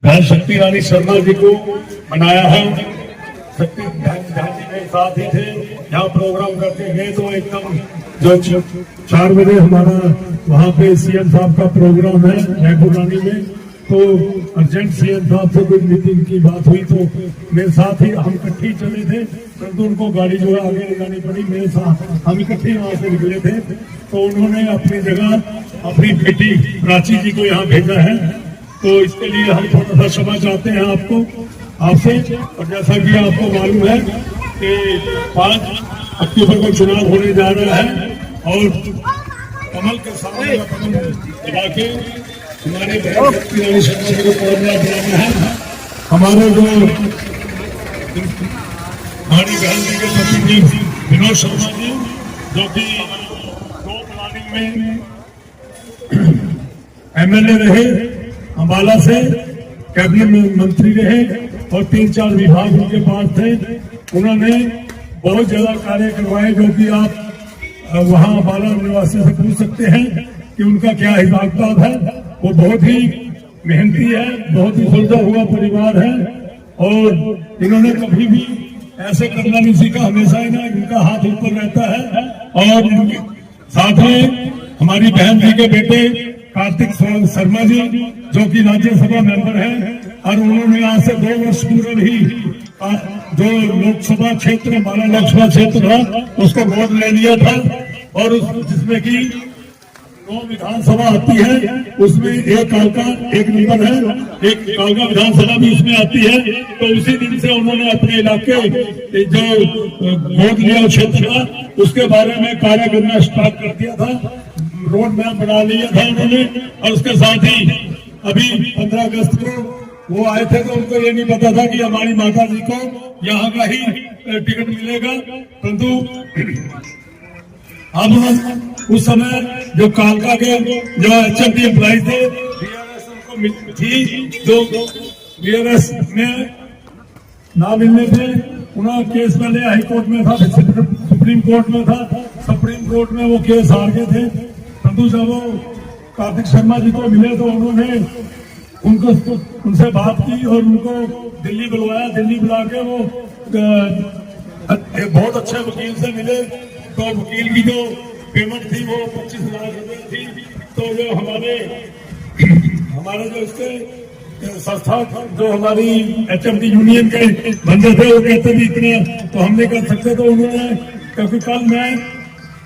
बहन शक्ति रानी शर्मा जी को मनाया है। शक्ति बहन जी के साथ ही थे, यहाँ प्रोग्राम करके गए तो एकदम जो 4 बजे हमारा वहाँ पे सीएम साहब का प्रोग्राम है जयपुर रानी में, तो अर्जेंट सीएम साहब से कुछ मीटिंग की बात हुई तो मेरे साथ ही हम इकट्ठे चले थे, परंतु उनको गाड़ी जो है आगे लगानी पड़ी, मेरे साथ हम इकट्ठे वहाँ से निकले थे। तो उन्होंने अपनी जगह अपनी बेटी प्राची जी को यहाँ भेजा है, तो इसके लिए हम थोड़ा सा क्षमा चाहते हैं आपसे। और जैसा कि आपको मालूम है कि 5 अक्टूबर को चुनाव होने जा रहा है और कमल के सामने लगा के हमारे बहन शक्ति रानी शर्मा जी को कामयाब बनाना है। हमारे जो हमारी बहन जी के पति जी विनोद शर्मा जी, जो कि 2 प्लानिंग में एमएलए रहे, अम्बाला से कैबिनेट मंत्री रहे और 3-4 विभाग उनके पास थे। उन्होंने बहुत ज्यादा कार्य करवाए, जो कि आप वहाँ अम्बाला निवासी से पूछ सकते हैं कि उनका क्या हिसाब किताब है। वो बहुत ही मेहनती है, बहुत ही सुलझा हुआ परिवार है और इन्होंने कभी भी ऐसे करना नहीं सीखा, हमेशा इनका हाथ ऊपर रहता है। और इनके साथ में हमारी बहन जी के बेटे कार्तिक शर्मा जी, जो कि राज्यसभा मेंबर हैं, और उन्होंने आज से 2 वर्ष पूर्व ही जो लोकसभा क्षेत्र हमारा लोकसभा क्षेत्र था उसको गोद ले लिया था, और जिसमें कि 9 विधानसभा आती है, उसमें एक कालका एक नंबर है, एक कालका विधानसभा भी उसमें आती है। तो उसी दिन से उन्होंने अपने इलाके जो गोद लिया क्षेत्र था उसके बारे में कार्य करना स्टार्ट कर दिया था, रोड मैप बना लिया था उन्होंने। और उसके साथ ही अभी 15 अगस्त को वो आए थे तो उनको ये नहीं पता था कि हमारी माता जी को यहाँ का ही टिकट मिलेगा, परंतु अब उस समय जो कालका के जो एचएमटी एम्प्लॉय थे, बीआरएस उनको थी, जो बीआरएस में ना मिलने से उन्होंने केस पहले हाईकोर्ट में था, सुप्रीम कोर्ट में था, सुप्रीम कोर्ट में वो केस हार गए थे। परंतु जब वो कार्तिक शर्मा जी को मिले तो उन्होंने उनसे बात की और उनको दिल्ली बुलवाया। दिल्ली बुला के वो बहुत अच्छे वकील से मिले, तो वकील की जो पेमेंट थी वो 25 लाख रुपए थी। तो जो हमारे जो इसके संस्था जो हमारी एचएमटी यूनियन के बंदे थे वो कहते भी इतने तो हम नहीं कर सकते, तो उन्होंने, क्योंकि कल मैं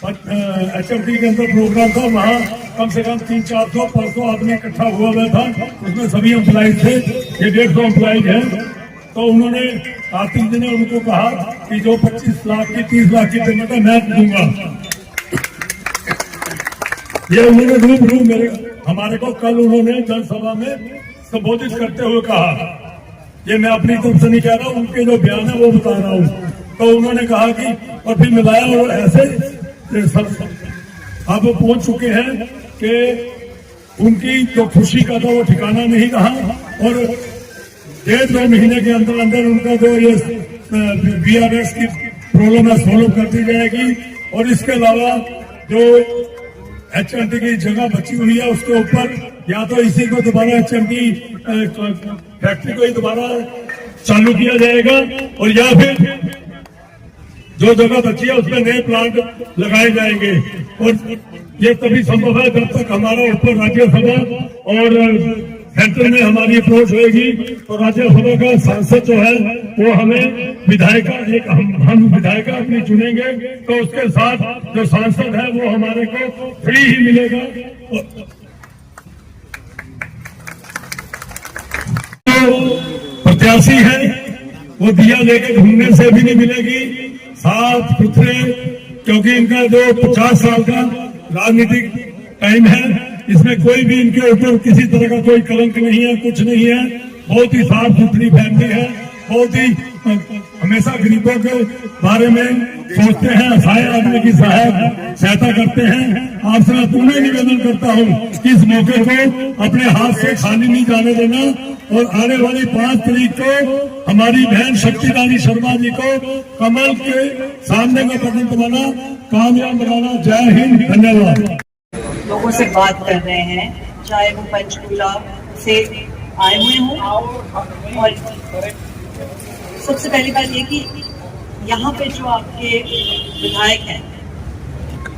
एचएमटी के अंदर प्रोग्राम था, वहाँ कम से कम 300-400 आदमी इकट्ठा हुआ था, उसमें सभी एम्प्लॉइज थे, ये 150 एम्प्लॉइज हैं। तो उन्होंने कार्तिक जी ने उनको कहा कि जो 25 लाख की 30 लाख की पेमेंट है मैं दूंगा। ये उन्होंने रूबरू हमारे को कल उन्होंने जनसभा में संबोधित करते हुए कहा। ये मैं अपनी तरफ से नहीं कह रहा हूँ, उनके जो बयान है वो बता रहा हूँ। तो उन्होंने कहा कि और फिर मिलाया और ऐसे अब वो पहुंच चुके हैं कि उनकी जो खुशी का था वो ठिकाना नहीं रहा, और 1.5-2 महीने के अंदर अंदर उनका जो ये बीआरएस की प्रॉब्लम है सॉल्व कर दी जाएगी। और इसके अलावा जो एचएमटी की जगह बची हुई है उसके ऊपर या तो इसी को दोबारा एचएमटी फैक्ट्री को ही दोबारा चालू किया जाएगा, और या फिर जो जगह बची है उसमें नए प्लांट लगाए जाएंगे। और ये तभी संभव है जब तक हमारा ऊपर राज्यसभा और सेंटर में हमारी अप्रोच होगी। तो राज्यसभा का सांसद जो है वो हमें विधायिका हम विधायिका अपनी चुनेंगे, तो उसके साथ जो सांसद है वो हमारे को फ्री ही मिलेगा। प्रत्याशी है वो दिया लेके घूमने से भी नहीं मिलेगी, साफ सुथरे, क्योंकि इनका जो 50 साल का राजनीतिक टाइम है, इसमें कोई भी इनके ऊपर किसी तरह का कोई कलंक नहीं है, कुछ नहीं है। बहुत ही साफ सुथरी फैमिली है, बहुत ही हमेशा गरीबों के बारे में सोचते हैं, असहाय आदमी की सहायता करते हैं। आपसे मैं पुनः निवेदन करता हूँ कि इस मौके को अपने हाथ से खाली नहीं जाने देना, और आने वाली 5 तारीख को हमारी बहन शक्ति रानी शर्मा जी को कमल के सामने में प्रकट बनाना, कामयाब बनाना। जय हिंद, धन्यवाद। लोगों से बात कर रहे हैं, चाहे वो पंचकूला से आए हुए हूँ। और सबसे पहली बात ये कि यहाँ पे जो आपके विधायक हैं,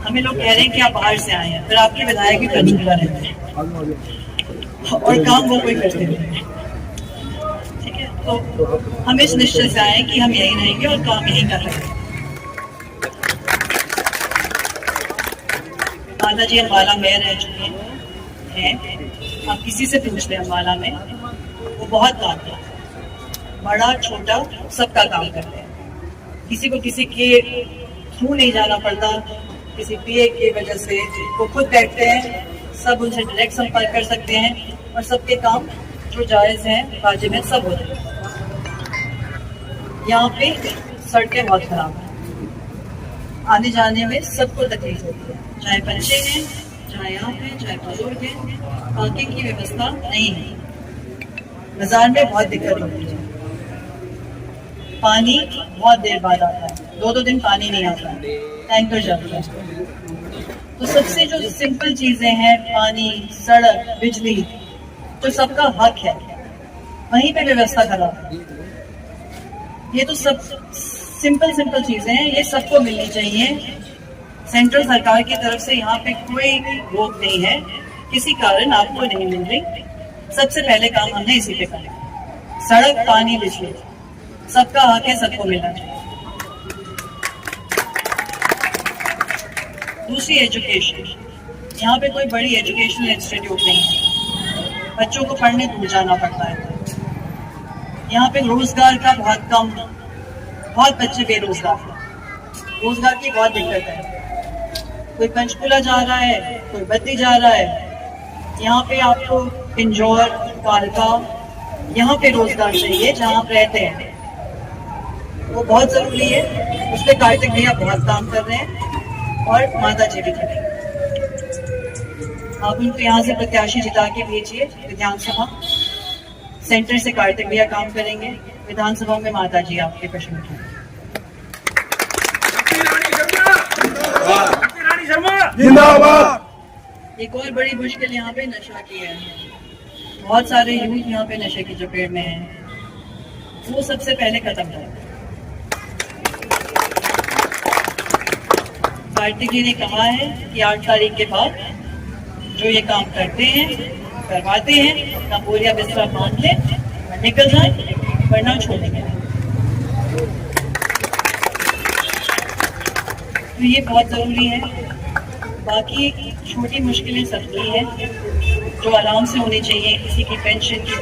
हमें लोग कह रहे हैं कि आप बाहर से आए हैं, फिर आपके विधायक भी पंचकूला रहते हैं और काम वो कोई करते नहीं है। ठीक है, तो हम इस निश्चय से आए हैं कि हम यहीं रहेंगे और काम यहीं कर रहे हैं। माता जी अम्बाला में रह चुके हैं, आप किसी से पूछ लें अम्बाला में, वो बहुत काम करते हैं, बड़ा छोटा सबका काम करते हैं। किसी को किसी के थ्रू नहीं जाना पड़ता, किसी पीए की वजह से वो खुद बैठते हैं, सब उनसे डायरेक्ट संपर्क कर सकते हैं और सबके काम जो जायज़ हैं वाजिब हैं सब होते हैं। यहाँ पे सड़कें बहुत खराब हैं, आने जाने में सबको तकलीफ होती है, चाहे बच्चे हैं, चाहे आप हैं, चाहे बुजुर्ग हैं, पार्किंग की व्यवस्था नहीं है। बाजार में बहुत दिक्कत होती है, पानी बहुत देर बाद आता है, 2-2 दिन पानी नहीं आता, टैंकर जाता है। तो सबसे जो सिंपल चीजें हैं, पानी, सड़क, बिजली, जो सबका हक है, वहीं पे व्यवस्था खराब है। ये तो सब सिंपल चीजें हैं, ये सबको मिलनी चाहिए। सेंट्रल सरकार की तरफ से यहाँ पे कोई रोक नहीं है, किसी कारण आपको नहीं मिल रही। सबसे पहले काम हमने इसी पे करा, सड़क, पानी, बिजली, सबका हक है, सबको मिलना चाहिए। दूसरी एजुकेशन, यहाँ पे कोई बड़ी एजुकेशनल इंस्टीट्यूट नहीं है, बच्चों को पढ़ने दूर जाना पड़ता है। यहाँ पे रोजगार का बहुत बच्चे बेरोजगार हैं, रोजगार की बहुत दिक्कत है। कोई पंचकूला जा रहा है, कोई बद्दी जा रहा है। यहाँ पे आपको पिंजौर, कालका, यहाँ पे रोजगार चाहिए जहाँ आप रहते हैं, वो बहुत जरूरी है। उस पर कार्तिक भैया बहुत काम कर रहे हैं और माता जी भी करेंगे। आप उनको यहाँ से प्रत्याशी जिता के भेजिए विधानसभा। सेंटर से कार्तिक भैया काम करेंगे, विधानसभा में माता जी आपके प्रश्न उठाएंगे। एक और बड़ी मुश्किल यहाँ पे नशा की है। बहुत सारे यूथ यहाँ पे नशे की चपेट में हैं, वो सबसे पहले खत्म करें। कार्तिक जी ने कहा है कि 8 तारीख के बाद जो ये काम करते हैं, करवाते हैं, अपना बोरिया बिस्तरा बांध ले और निकल जाए, वरना छोड़ेंगे। तो ये बहुत जरूरी है। बाकी छोटी मुश्किलें सबकी है, जो आराम से होनी चाहिए। किसी की पेंशन की